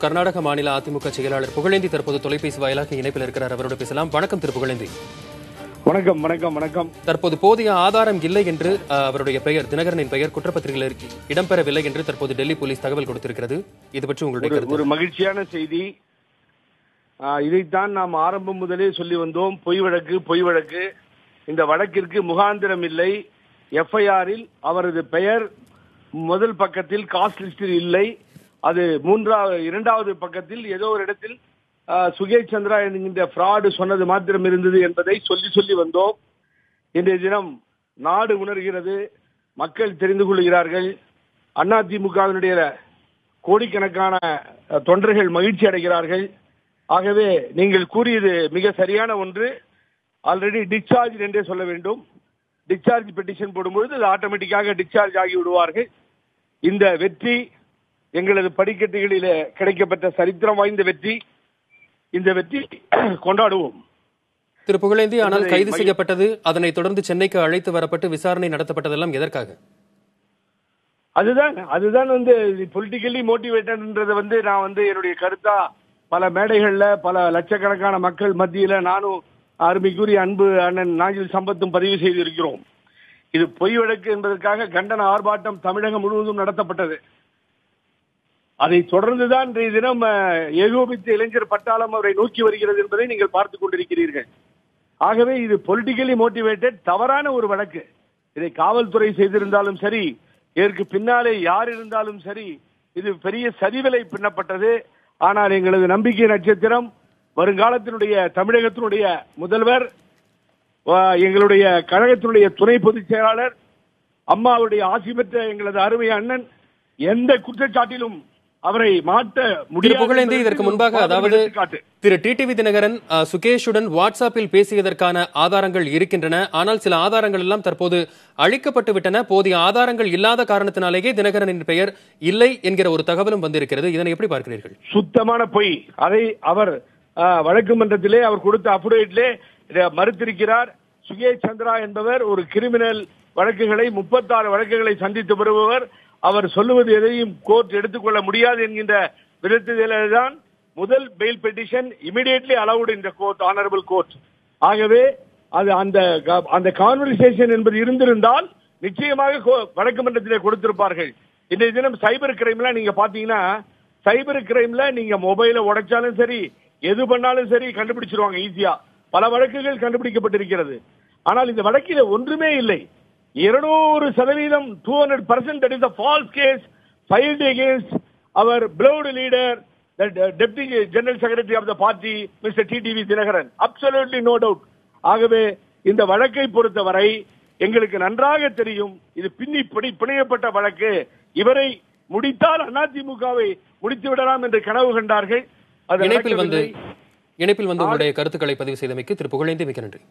கர்நாடக மாநில அதிமுக செயலாளர் புகழேந்தி தற்போது தொலைபேசி வாயிலாக இணைப்பில் இருக்கிறார். அவரோடு பேசலாம். வணக்கம் திரு புகழேந்தி. வணக்கம் வணக்கம் வணக்கம். தற்போது போதிய ஆதாரம் இல்லை என்று அவருடைய பெயர், தினகரனின் பெயர் குற்றப்பத்திரிகையில் இடம்பெறவில்லை என்று தற்போது டெல்லி போலீஸ் தகவல் கொடுத்திருக்கிறது. இது பற்றி உங்களுடைய ஒரு மகிழ்ச்சியான செய்தி. இதைத்தான் நாம் ஆரம்பம் முதலே சொல்லி வந்தோம். பொய் வழக்கு. இந்த வழக்கிற்கு முகாந்திரம் இல்லை. எஃப்ஐஆரில் அவரது பெயர் முதல் பக்கத்தில் காஸ்ட் லிஸ்டில் இல்லை. அது இரண்டாவது பக்கத்தில் ஏதோ ஒரு இடத்தில் சுகேஷ் சந்திரா என்கின்ற ஃப்ராடு சொன்னது மாத்திரம் இருந்தது என்பதை சொல்லி வந்தோம். இன்றைய தினம் நாடு உணர்கிறது, மக்கள் தெரிந்து கொள்கிறார்கள். அதிமுகவினுடைய கோடிக்கணக்கான தொண்டர்கள் மகிழ்ச்சி அடைகிறார்கள். ஆகவே நீங்கள் கூறியது மிக சரியான ஒன்று. ஆல்ரெடி டிஸ்சார்ஜ் என்றே சொல்ல வேண்டும். டிஸ்சார்ஜ் பெட்டிஷன் போடும்பொழுது அது ஆட்டோமேட்டிக்காக டிஸ்சார்ஜ் ஆகி விடுவார்கள். இந்த வெற்றி எங்களது படிக்கட்டுகளிலே கிடைக்கப்பட்ட சரித்திரம் வாய்ந்த வெற்றி. இந்த வெற்றி கொண்டாடுவோம். திரு புகழேந்தி, ஆனால் கைது செய்யப்பட்டது, அதனைத் தொடர்ந்து சென்னைக்கு அழைத்து வரப்பட்டு விசாரணை நடத்தப்பட்டதெல்லாம் எதற்காக? அதுதான் பொலிட்டிக்கலி மோட்டிவேட்டட்ன்றதை நான் என்னுடைய கருத்தா பல மேடைகள்ல பல லட்சக்கணக்கான மக்கள் மத்தியில நானும் அருமைக்குரிய அன்பு அண்ணன் நாஞ்சில் சம்பத்தும் பதிவு செய்திருக்கிறோம். இது பொய் வழக்கு என்பதற்காக கண்டன ஆர்ப்பாட்டம் தமிழகம் முழுவதும் நடத்தப்பட்டது. அதை தொடர்ந்துதான் இன்றைய தினம் ஏகோபித்த இளைஞர் பட்டாளம் அவரை நோக்கி வருகிறது என்பதை நீங்கள் பார்த்துக் கொண்டிருக்கிறீர்கள். ஆகவே இது பொலிட்டிக்கலி மோட்டிவேட்டட் தவறான ஒரு வழக்கு. இதை காவல்துறை செய்திருந்தாலும் சரி, இதற்கு பின்னாலே யார் இருந்தாலும் சரி, இது பெரிய சதிவிலை பின்னப்பட்டது. ஆனால் எங்களது நம்பிக்கை நட்சத்திரம் வருங்காலத்தினுடைய தமிழகத்தினுடைய முதல்வர், எங்களுடைய கழகத்தினுடைய துணை பொதுச் செயலாளர், அம்மாவுடைய ஆசி பெற்ற எங்களது அருமை அண்ணன் எந்த குற்றச்சாட்டிலும் அவரை மாட்ட முடியாது. புகழேந்தி, இதற்கு முன்பாக அதாவது திரு டிடிவி தினகரன் சுகேஷுடன் வாட்ஸ்அப்பில் பேசியதற்கான ஆதாரங்கள் இருக்கின்றன. ஆனால் சில ஆதாரங்கள் எல்லாம் தற்போது அழிக்கப்பட்டு விட்டன. போதிய ஆதாரங்கள் இல்லாத காரணத்தினாலேயே தினகரனின் பெயர் இல்லை என்கிற ஒரு தகவலும் வந்திருக்கிறது. இதனை எப்படி பார்க்கிறீர்கள்? சுத்தமான பொய். அதை அவர் வழக்கு மன்றத்திலே அவர் கொடுத்த அப்டேட்லே மறுத்திருக்கிறார். சுகேஷ் சந்திரா என்பவர் ஒரு கிரிமினல் வழக்குகளை 36 வழக்குகளை சந்தித்து வருபவர். அவர் சொல்லுவது எதையும் கோர்ட் எடுத்துக்கொள்ள முடியாது என்கின்ற விதத்தில்தான் முதல் bail petition immediately allowed in the court, honourable court. ஆகவே அது அந்த கான்வர்சேஷன் என்பது இருந்திருந்தால் நிச்சயமாக வழக்கு மன்றத்திலே கொடுத்திருப்பார்கள். இன்றைய தினம் சைபர் கிரைம்ல நீங்க பாத்தீங்கன்னா, சைபர் கிரைம்ல நீங்க மொபைலை உடைச்சாலும் சரி, எது பண்ணாலும் சரி கண்டுபிடிச்சிருவாங்க ஈஸியா. பல வழக்குகள் கண்டுபிடிக்கப்பட்டிருக்கிறது. ஆனால் இந்த வழக்கில ஒன்றுமே இல்லை. 200% 200% that is a false case filed against our beloved leader, the deputy general secretary of the party, Mr. TTV Dinakaran. Absolutely no doubt. ஆகவே இந்த வழக்கை பொறுத்தவரை எங்களுக்கு நன்றாக தெரியும், இது பிணையப்பட்ட வழக்கு. இவரை முடித்தால் அதிமுகவை முடித்து விடலாம் என்று கனவு கண்டார்கள். இணைப்பில் வந்து உங்களுடைய கருத்துக்களை பதிவு செய்தமைக்கு திரு புகழேந்தி மிக்க நன்றி.